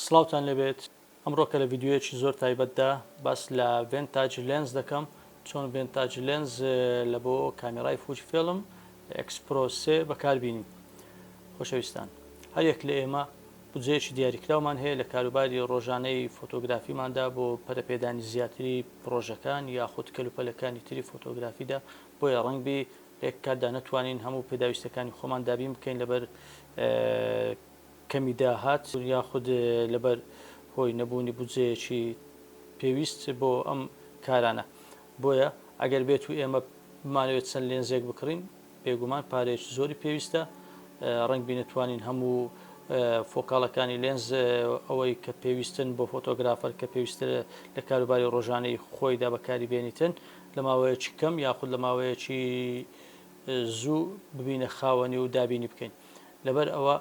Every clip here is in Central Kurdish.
سڵاوتان لەبێت ئەمڕۆکە لە ڤیددیوەیەکی زۆر تایبەتدا باس لە ڤێنتاج لێنز دەکەم چۆن ڤێنتاج لێنز لە بۆ کامێرای فوجی فیلم ئەکسپرۆ 3 بەکاربینین. خۆشەویستان، هەرێک لە ئێمە بودجەیەکی دیاریکراومان هەیە لە کاروباری ڕۆژانەی فۆتۆگرافیماندا بۆ پەرەپێدانی زیاتری پرۆژەکان یاخود کەلوپەلەکانی تری فۆتۆگرافیدا، بۆیە ڕەنگبی لێک کاتدا نەتوانین هەموو پێداویستەکانی خۆمان دابین بکەین لەبەر کەمی داهات یاخود لەبەر هۆی نەبوونی بودجەیەکی پێویست بۆ ئەم کارانە. بۆیە ئەگەر بێت و ئێمە بمانەوێت چەند لێنزێک بکڕین، بێگومان پارێک زۆری پێویستە. ڕەنگ بینتوانین هەموو فۆکاڵەکانی لێنز ئەوەی کە پێویستن بۆ فۆتۆگرافەر کە پێویستە لە کاروباری ڕۆژانەی خۆیدا بەکاری بێنیتن لە ماوەیەکی کەم یاخود لە ماوەیەکی زوو ببینە خاوەنی و دابینی بکەین. لەبەر ئەوە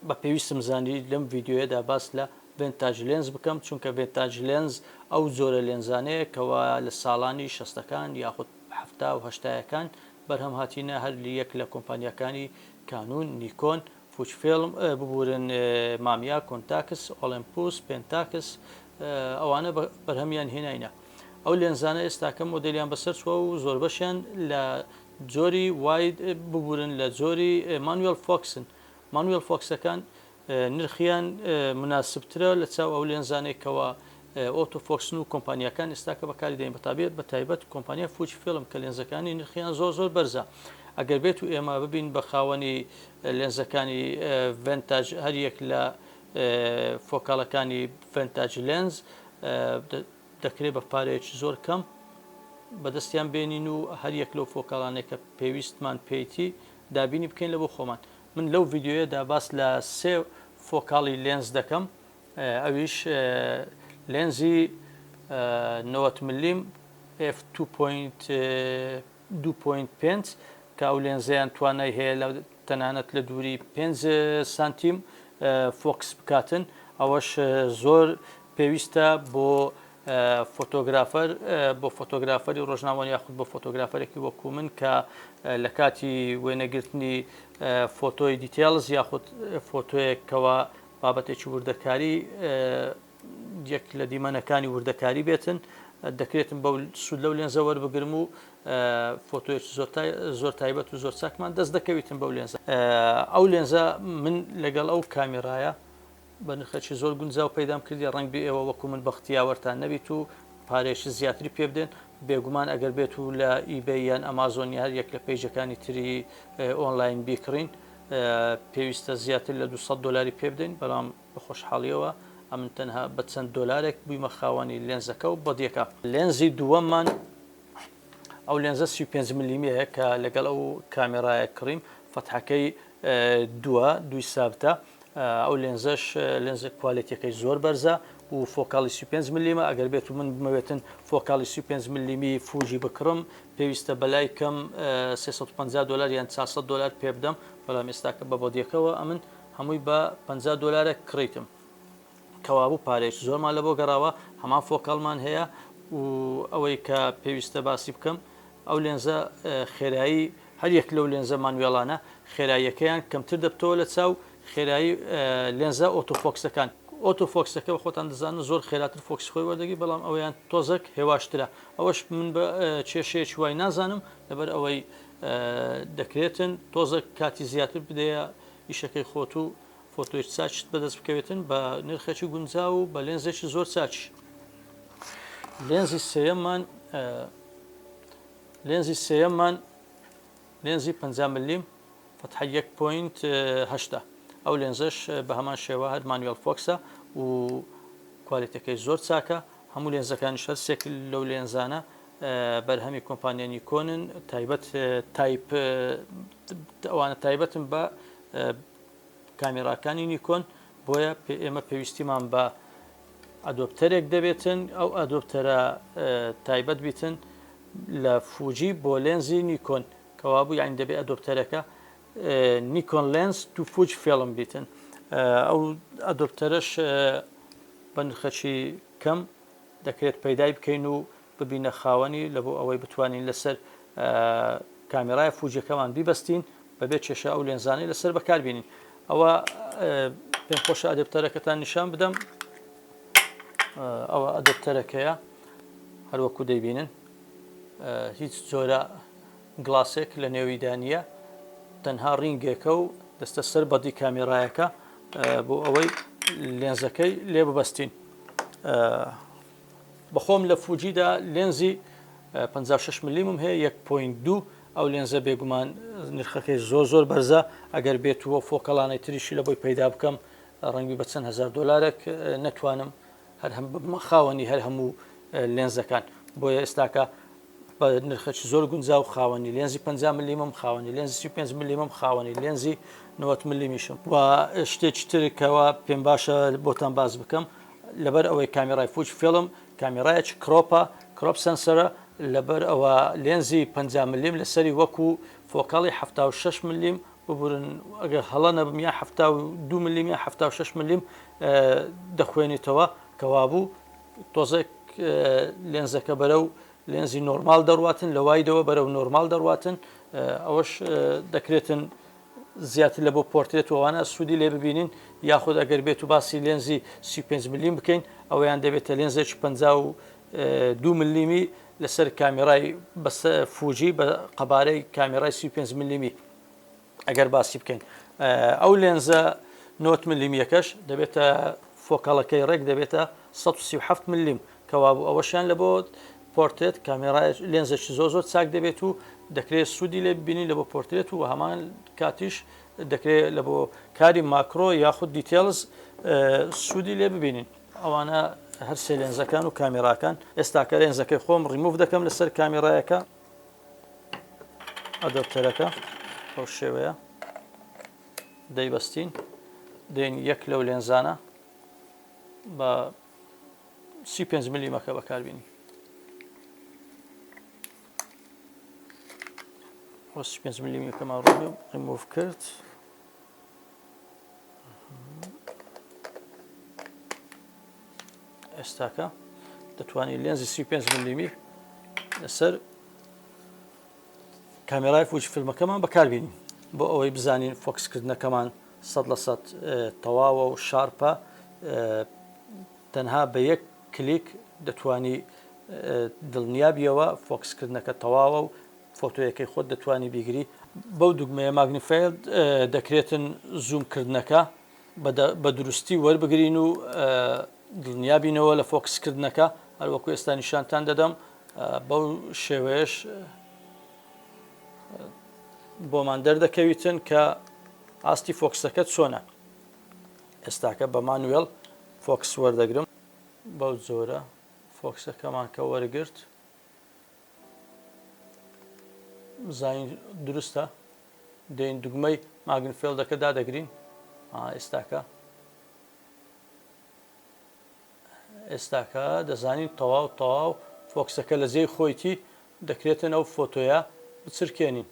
بە پێویستم زانی لەم ڤیددیوەیەدا باس لە ڤێنتاج لێنز بکەم، چونکە ڤێنتاج لێنز ئەو جۆرە لێنزانەیە کەوا لە ساڵانی 60ەکان یاخود 70 و 80ەکان بەرهەم هاتیینە هەر یەک لە کۆمپانیەکانی کانون، نیکۆن، فوجفیلم ببورن مامیا، کۆنتاکس، ئۆلمپوس، پێنتاکس، ئەوانە بەرهەمیان هێناینە. ئەو لێنزانە ئێستاکەم مۆدلیان بەسەر چووە و زۆر بەشیان لە جۆری واید ببورن لە جۆری مانوێل فۆکسن. مانوێل فۆکسەکان نرخیان مناسبترە لە چاو ئەو لێنزانێکەوە ئۆتۆفۆکسن و کۆمپانیەکان ئێستاکە بەکاری دەین بەتابێت بە تایبەت کۆمپانیا فوجی فیلم کە لێنزەکانی نرخیان زۆر بەرزە. ئەگەر بێت و ئێمە ببین بە خاوەنی لێنزەکانی ڤێنتاج هەریەک لە فۆکاڵەکانی ڤێنتاج لێنز دەکرێت بە پارەیەکی زۆر کەم بەدەستیان بێنین و هەریەک لەو فۆکاڵانێک کە پێویستمان پێیتی دابینی بکەین لە بۆ خۆمان. من لەو ڤیددیوەیەدا باس لە 3 فۆکاڵی لێنز دەکەم، ئەویش لێنزی 90 ملیم f2.5 کە ئەو لێنزیان توانای هەیە لە تەنانەت لە دووری 5 سانتیم فۆکس بکاتن. ئەوەش زۆر پێویستە بۆ فۆتۆگرافەر، بۆ فۆتۆگرافەری ڕۆژناوە یاخود بۆ فۆتۆگرافەرێکی وەکو من کە لە کاتی وێنەگرتنی فۆتۆی دیتیلز یاخود فۆتۆیەکەوە بابەتێکی وردەکاری یەک لە دیمەنەکانی وردەکاری بێتن، دەکرێتم بەو سوود لەو لێنزە وەربگرم و فۆتۆیەکی زۆر تایبەت و زۆر چاکمان دەست دەکەویتم بەو لێنزە. ئەو لێنزە من لەگەڵ ئەو کامێرایە بە نرخێکی زۆر گونجاو پەیدام کردی. ڕەنگبی ئێوە وەکو من بەختیاوەرتان نەبیت و پارێکی زیاتری پێ بدەن. بێگومان ئەگەر بێت و لە ئیبەی یان ئەمازۆنی هەر یەک لە پێیجەکانی تری ئۆنلاین بیکڕین پێویستە زیاتر لە 200 دلاری پێ بدەین، بەڵام بە خۆشحاڵیەوە ئەمن تەنها بە چەند دۆلارێک بوویمە خاوەنی لێنزەکە و بەدیەکە. لێنزی دووەممان ئەو لێنزە 35 ملیمیەیە کە لەگەڵ ئەو کامێرایە کڕیم، فەتحەکەی دوی سابتە. ئەو لێنزەش لێنزە کوالیتیەکەی زۆر بەرزە و فۆکاڵی 35 ملیمە. ئەگەر بێت و من بمەوێتن فۆکاڵی 35 ملیمی فوجی بکڕم پێویستە بەلای کەم 350 دلار یان 400 دلار پێ بدەم، بەڵام ئێستاکە بە بۆدیەکەوە ئەمن هەمووی بە 50 دلارێک کڕیتم، کەوابوو پارێک زۆرمان لە بۆ گەڕاوە. هەمان فۆکاڵمان هەیە و ئەوەی کە پێویستە باسی بکەم، ئەو لێنزە خێرایی هەریەک لەو لێنزە مانوێڵانە خێراییەکەیان کەمتر دەبتەوە لە چاو خێرایی لێنزە ئۆتۆفۆکسەکان. ئۆتۆفۆکسەکە خۆتان دەزانن زۆر خێراتر فۆکس خۆی وەردەگی، بەڵام ئەویان تۆزێک هێواشترە. ئەوەش من بە کێشەیەکی وای نازانم، لەبەر ئەوەی دەکرێتن تۆزێک کاتی زیاتر بدەیە ئیشەکەی خۆت و فۆتۆی چاچت بەدەست بکەوێتن بە نرخێکی گونجاو و بە لێنزێکی زۆر چاچی. لێنزی سێیەممان لێنزی 50 ملیم فەتحە 1.8. ئەو لێنزەش بە هەمان شێوە هەر مانوێل فۆکسە و کوالیتەکەی زۆر چاکە. هەموو لێنزەکانی شەر سێکل لەو لێنزانە بەرهەمی کۆمپانیا نیکۆنن، تایبەت ئەوانە تایبەتن بە کامێراکانی نیکۆن. بۆیە ئێمە پێویستیمان بە ئەدۆپتەرێک دەبێتن، ئەو ئەدۆپتەرە تایبەت بیتن لە فوجی بۆ لێنزی نیکۆن، کەوابوو یانی دەبێت ئەدۆپتەرەکە نیکۆن لێنز تو فوج فیلم بیتن. ئەو ئەدۆپتەرەش بە نرخەکی کەم دەکرێت پەیدای بکەین و ببینە خاوەنی لە بۆ ئەوەی بتوانین لەسەر کامێرای فوجەکەمان بیبەستین بەبێ کێشە ئەو لێنزانەی لەسەر بەکاربینین. ئەوە پێم خۆشە ئەدەپتەرەکەتان نیشان بدەم. ئەوە ئەدەپتەرەکەیە هەروەکو دەیبینن هیچ جۆرە گڵاسێک لە نێویدا نیە، تەنها ڕینگێکە و دەستە سەر بەدی کامێرایەکە بۆ ئەوەی لێنزەکەی لێ ببەستین. بەخۆم لە فوجیدا لێنزی 56 ملیم هەیە 1.2 ئەو لێنزە بێگومان نرخەکەی زۆر بەرزە، ئەگەر بێتوە فۆکەڵانەی تریشی لە بۆی پەیدا بکەم ڕەنگی بە چەند هزار دلارێک نەتوانم هەر خاوەنی هەر هەموو لێنزەکان. بۆیە ئێستاکە بە نرخەکی زۆر گونجاو خاوەنی لێنزی 50 ملیم، خاوەنی لێنزی 35 ملیم، خاوەنی لێنزی 90 ملیمیشم. و شتێکی ترکەوە پێم باشە بۆتان باز بکەم لەبەر ئەوەی کامێرای فوج فیلم کامێرایەکی کڕۆپ سنسەرە، لەبەر ئەوە لێنزی 50 ملیم لەسەری وەکو فۆکاڵی 76 ملیم ببورن ئەگەر هەڵە نەبم یا 72 ملیم یا 76 ملیم دەخوێنیتەوە کەوابوو تۆزێک لێنزەکە بەرەو لێنزی نۆرمال دەڕواتن، لە وایدەوە بەرەو نۆرمال دەڕواتن. ئەوەش دەکرێتن زیاتر لە بۆ پۆرتێت وانە سوودی لێ ببینین، یاخود ئەگەر بێت و باسی لێنزی 35 ملیم بکەین ئەویان دەبێتە لێنزێکی 52 ملیمی لەسەر کامێرای بەس فوجی بە قەبارەی کامێرای 35 ملیمی ئەگەر باسی بکەین. ئەو لێنزە 90 ملیمیەکەش دەبێتە فۆکەڵەکەی ڕێک دەبێتە 137 ملیم کەوابوو ئەوەشیان لە بۆ پۆرتێت کامێرای لێنزێکی زۆر چاک دەبێت و دەکرێت سوودی لێ ببینین لە بۆ پۆرتێت و هەمان کاتیش دەکرێت لە بۆ کاری ماکرۆ یاخود دیتێلز سوودی لێ ببینین. ئەوانە هەر سێ لێنزەکان و کامێراکان. ئێستاکە لێنزەکەی خۆم ڕیموڤ دەکەم لەسەر کامێرایەکە ئەدەپتەرەکە ئەو شێوەیە دەیبەستین، دێن یەک لەو لێنزانە بە 35 ملیمەکە بەکاربیێنین. 35 ملیمەکەمان ڕیموڤ کرد. ئێستاکە دەتوانین لێنزی 35 ملیمی لەسەر کامێرای فوجی فیلمەکەمان بەکاربیێنین بۆ ئەوەی بزانین فۆکسکردنەکەمان 100% تەواوە و شارپە. تەنها بە یەک کلیک دەتوانی دڵنیابیەوە فۆکسکردنەکە تەواوە و فۆتۆیەکەی خۆت دەتوانی بیگری. بەو دوگمەیە ماگنیفایر دەکرێتن زوومکردنەکە بە دروستی وەربگرین و دڵنیابینەوە لە فۆکسکردنەکە. هەروەکو ئێستا نیشانتان دەدەم بەو شێوەیەش بۆمان دەردەکەویتن کە ئاستی فۆکسەکەت چۆنە. ئێستاکە بە مانوێڵ فۆکس وەردەگرم بەو جۆرە فۆکسەکەمان کە وەرگرت زین دروستە، دێن دوگمەی ماگنیفیلدەکە دادەگرین. ئێستاکە دەزانین تەواو فۆکسەکە لە زێی خۆیتی دەکرێتن ئەو فۆتۆیە بچرکێنین.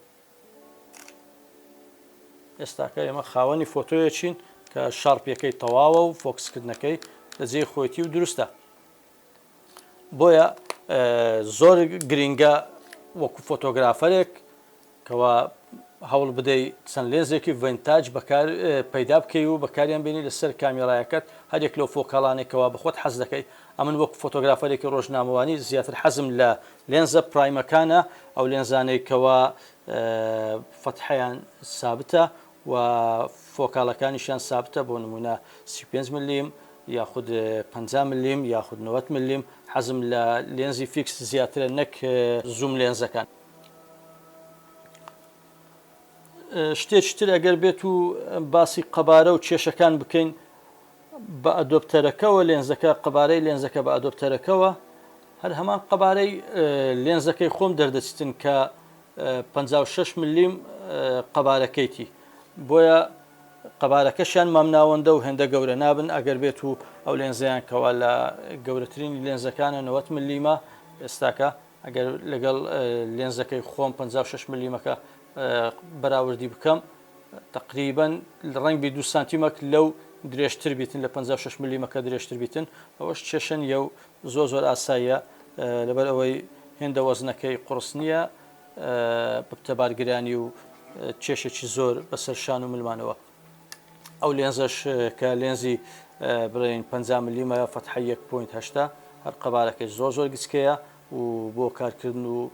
ئێستاکە ئێمە خاوەنی فۆتۆیەکین کە شارپیەکەی تەواوە و فۆکسکردنەکەی لە جێی خۆیتی و دروستە. بۆیە زۆر گرینگە وەکو فۆتۆگرافەرێک کەوا هەوڵ بدەی چەند لێنزێکی ڤینتاج پەیدا بکەی و بەکاریان بینی لەسەر کامێرایەکەت هەرێک لەو فۆکاڵانێکەوە بەخۆت حەز دەکەی. ئەمن وەکو فۆتۆگرافەرێکی ڕۆژنامەوانی زیاتر حەزم لە لێنزە پرایمەکانە، ئەو لێنزانەیەکەوە فەتحەیان سابتە و فۆکاڵەکانیشیان سابتە، بۆ نمونە 35 ملیم یاخود 50 ملیم یاخود 90 ملیم. حەزم لە لێنزی فیکس زیاترە نەک زوم لێنزەکان. شتێکی تر ئەگەر بێت و باسی قەبارە و کێشەکان بکەین بە ئەدۆپتەرەکەەوە لێنزەکە قەبارەی لێنزەکە بە ئەدۆپتەرەکەەوە هەر هەمان قەبارەی لێنزەکەی خۆم دەردەچتن کە 56 ملیم قەبارەکەیتی. بۆیە قەبارەکەشیان مامناوەندە و هێندە گەورە نابن. ئەگەر بێت و ئەو لێنزیان کەوا لە گەورەترینی لێنزەکانە 90 ملیمە. ئێستاکە ئەگەر لەگەڵ لێنزەکەی خۆم 56 ملیمەکە بەراوردی بکەم تقریبان ڕەنگی 2 سانتیمەک لەو درێژتر بیتن لە 56 ملیمەکە درێژتر بیتن. ئەوەش کێشەن یە و زۆر ئاساییە لەبەر ئەوەی هێندە وەزنەکەی قڕس نییە بتەبارگرانی و کێشێکی زۆر بەسەر شان و ملمانەوە. ئەو لێنزەش کە لێنزی بڵێن 50 ملیمە فەتحە 1.8 هەر قەبارەکەی زۆر گچکەیە و بۆ کارکردن و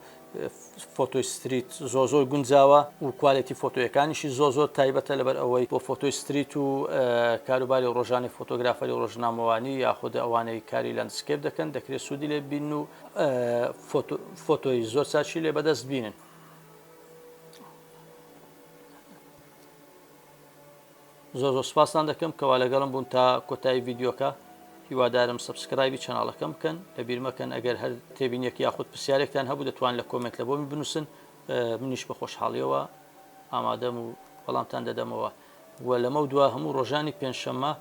فۆتۆی ستریت زۆر گونجاوە و کوالەتی فۆتۆیەکانیشی زۆر تایبەتە لەبەر ئەوەی بۆ فۆتۆی ستریت و کاروباری ڕۆژانی فۆتۆگرافەری ڕۆژنامەوانی یاخود ئەوانەی کاری لەندسکێپ دەکەن دەکرێت سوودی لێ بین و فۆتۆی زۆر چاچی لێ بەدەست بینن. زۆر سوپاسان دەکەم کەوا لەگەڵم بوون تا کۆتایی ڤیددیۆکە. هیوادارم سبسکرایبی چەناڵەکەم بکەن لەبیر مەکەن ئەگەر هەر تێبینیەک یاخود پرسیارێکتان هەبوو دەتوان لە کۆمنت لە بۆمی بنووسن منیش بە خۆشحاڵیەوە ئامادەم و وەڵامتان دەدەمەوە. و لەمە دوا هەموو ڕۆژانی پێنجشەممە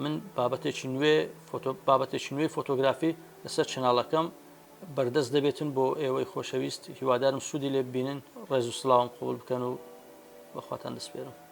من بابەتێکی نوێی فۆتۆگرافی لەسەر چەناڵەکەم بەردەست دەبێتن بۆ ئێوەی خۆشەویست. هیوادارم سوودی لێ ببینن. ڕێز و سڵاوم قوبول بکەن و بەخواتان دەسپێرم.